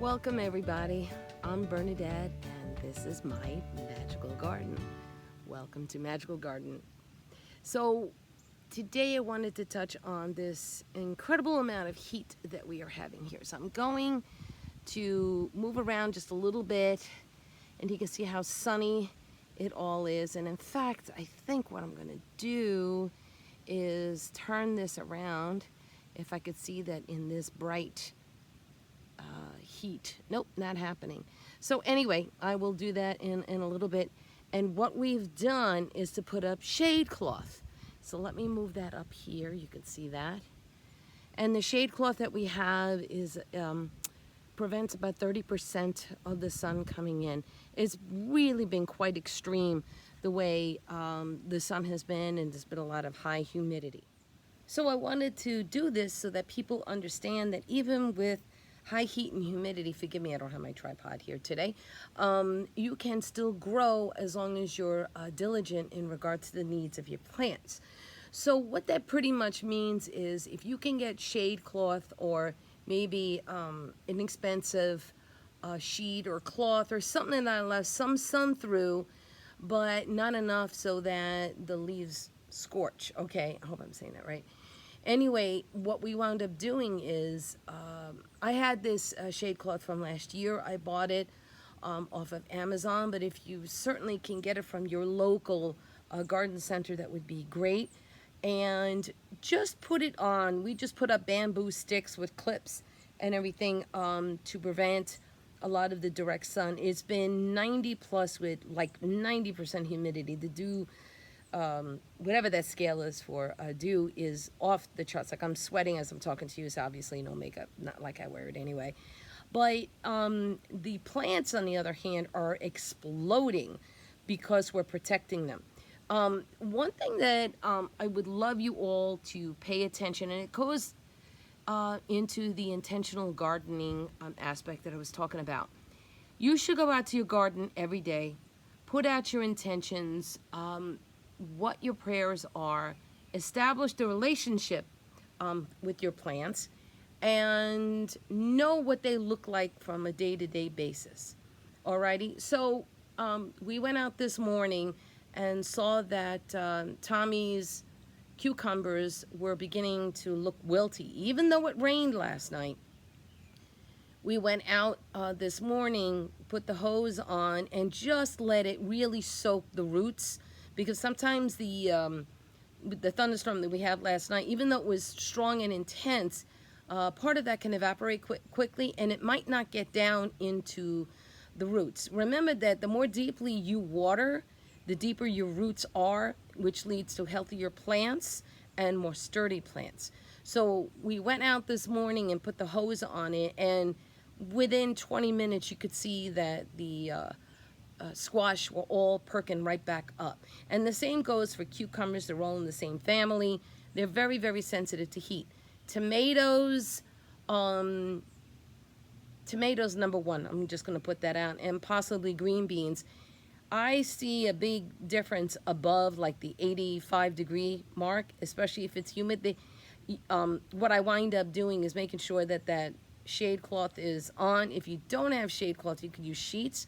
Welcome everybody. I'm Bernadette and this is my magical garden. Welcome to Magical Garden. So today I wanted to touch on this incredible amount of heat that we are having here. So I'm going to move around just a little bit and you can see how sunny it all is. And in fact, I think what I'm going to do is turn this around. If I could see that in this bright heat. Nope, not happening. So anyway, I will do that in a little bit. And what we've done is to put up shade cloth. So let me move that up here. You can see that. And the shade cloth that we have is prevents about 30% of the sun coming in. It's really been quite extreme the way the sun has been, and there's been a lot of high humidity. So I wanted to do this so that people understand that even with high heat and humidity, forgive me, I don't have my tripod here today, you can still grow as long as you're diligent in regards to the needs of your plants. So what that pretty much means is if you can get shade cloth or maybe inexpensive sheet or cloth or something that allows some sun through, but not enough so that the leaves scorch. Okay, I hope I'm saying that right. Anyway, what we wound up doing is I had this shade cloth from last year. I bought it off of Amazon, but if you certainly can get it from your local garden center, that would be great. And just put it on. We just put up bamboo sticks with clips and everything to prevent a lot of the direct sun. It's been 90 plus with like 90% humidity. The dew, whatever that scale is for dew, is off the charts. Like I'm sweating as I'm talking to you, so obviously no makeup, not like I wear it anyway. But the plants, on the other hand, are exploding because we're protecting them. One thing that I would love you all to pay attention, and it goes into the intentional gardening aspect that I was talking about. You should go out to your garden every day, put out your intentions, what your prayers are, establish the relationship with your plants, and know what they look like from a day-to-day basis. Alrighty, so we went out this morning and saw that Tommy's cucumbers were beginning to look wilty, even though it rained last night. We went out this morning, put the hose on, and just let it really soak the roots, because sometimes the thunderstorm that we had last night, even though it was strong and intense, part of that can evaporate quickly, and it might not get down into the roots. Remember that the more deeply you water, the deeper your roots are, which leads to healthier plants and more sturdy plants. So we went out this morning and put the hose on it, and within 20 minutes you could see that the squash were all perking right back up. And the same goes for cucumbers. They're all in the same family. They're very, very sensitive to heat. Tomatoes, tomatoes number one. I'm just going to put that out, and possibly green beans. I see a big difference above like the 85-degree mark, especially if it's humid. What I wind up doing is making sure that that shade cloth is on. If you don't have shade cloth, you could use sheets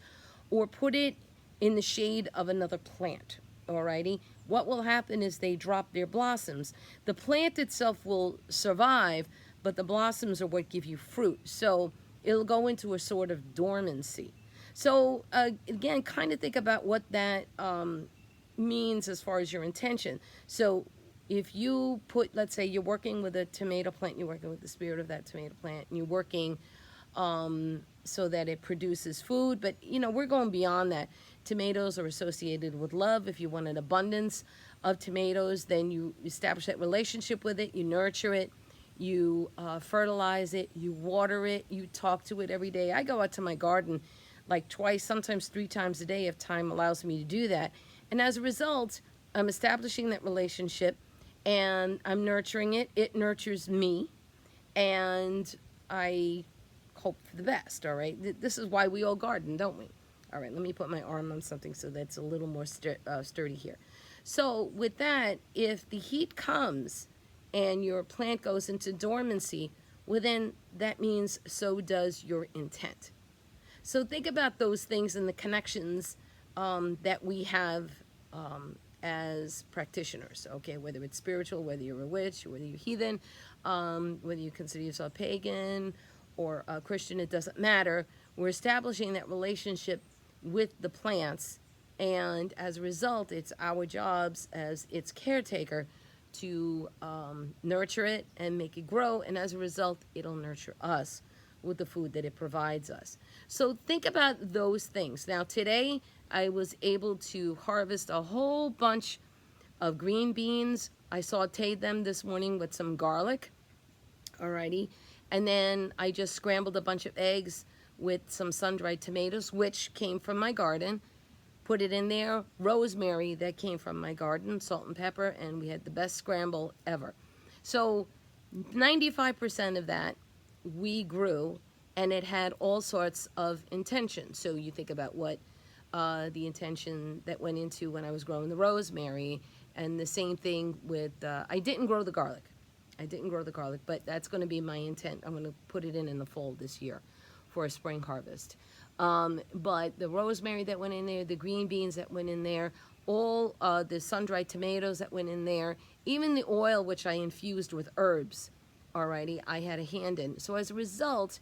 or put it in the shade of another plant. Alrighty, what will happen is they drop their blossoms. The plant itself will survive, but the blossoms are what give you fruit. So it'll go into a sort of dormancy. So again, kind of think about what that means as far as your intention. So if you put, let's say you're working with a tomato plant, you're working with the spirit of that tomato plant, and you're working so that it produces food. But, you know, we're going beyond that. Tomatoes are associated with love. If you want an abundance of tomatoes, then you establish that relationship with it, you nurture it, you fertilize it, you water it, you talk to it every day. I go out to my garden like twice, sometimes 3 times a day if time allows me to do that. And as a result, I'm establishing that relationship and I'm nurturing it. It nurtures me, and I hope for the best, all right? This is why we all garden, don't we? All right, let me put my arm on something so that's a little more sturdy here. So with that, if the heat comes and your plant goes into dormancy, well then that means so does your intent. So think about those things and the connections that we have as practitioners, okay? Whether it's spiritual, whether you're a witch, whether you're heathen, whether you consider yourself pagan or a Christian, it doesn't matter. We're establishing that relationship with the plants, and as a result, it's our jobs as its caretaker to nurture it and make it grow, and as a result, it'll nurture us with the food that it provides us. So think about those things. Now today I was able to harvest a whole bunch of green beans. I sauteed them this morning with some garlic, alrighty, and then I just scrambled a bunch of eggs with some sun-dried tomatoes, which came from my garden, put it in there, rosemary that came from my garden, salt and pepper, and we had the best scramble ever. So 95% of that we grew, and it had all sorts of intention. So you think about what the intention that went into when I was growing the rosemary, and the same thing with, I didn't grow the garlic. I didn't grow the garlic, but that's going to be my intent. I'm going to put it in the fall this year for a spring harvest. But the rosemary that went in there, the green beans that went in there, all the sun-dried tomatoes that went in there, even the oil which I infused with herbs, alrighty, I had a hand in. So as a result,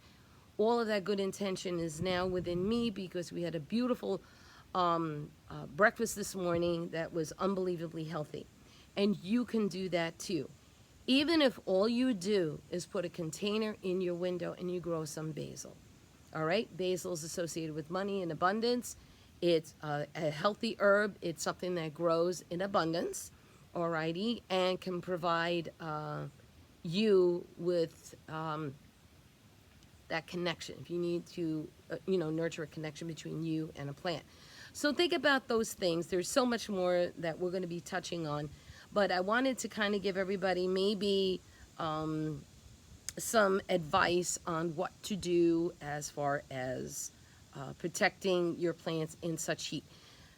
all of that good intention is now within me, because we had a beautiful breakfast this morning that was unbelievably healthy. And you can do that too. Even if all you do is put a container in your window and you grow some basil. All right, basil is associated with money and abundance. It's a healthy herb. It's something that grows in abundance, alrighty, and can provide you with that connection if you need to nurture a connection between you and a plant. So think about those things. There's so much more that we're going to be touching on, but I wanted to kind of give everybody maybe some advice on what to do as far as protecting your plants in such heat.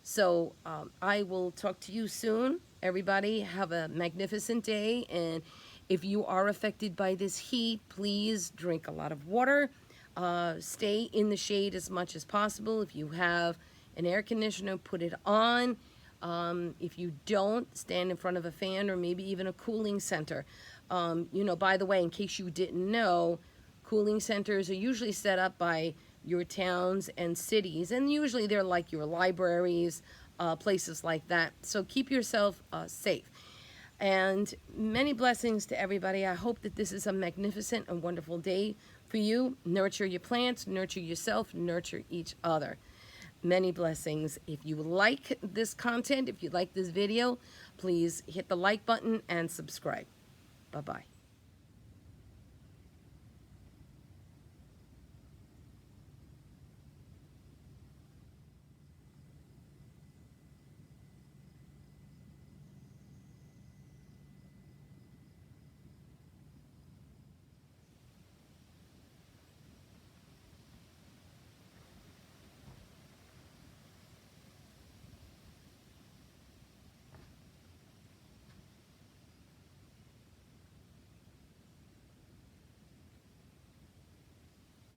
So I will talk to you soon. Everybody have a magnificent day, and if you are affected by this heat, please drink a lot of water. Stay in the shade as much as possible. If you have an air conditioner, put it on. If you don't, stand in front of a fan or maybe even a cooling center. By the way, in case you didn't know, cooling centers are usually set up by your towns and cities, and usually they're like your libraries, places like that. So keep yourself safe. And many blessings to everybody. I hope that this is a magnificent and wonderful day for you. Nurture your plants, nurture yourself, nurture each other. Many blessings. If you like this content, if you like this video, please hit the like button and subscribe. Bye-bye.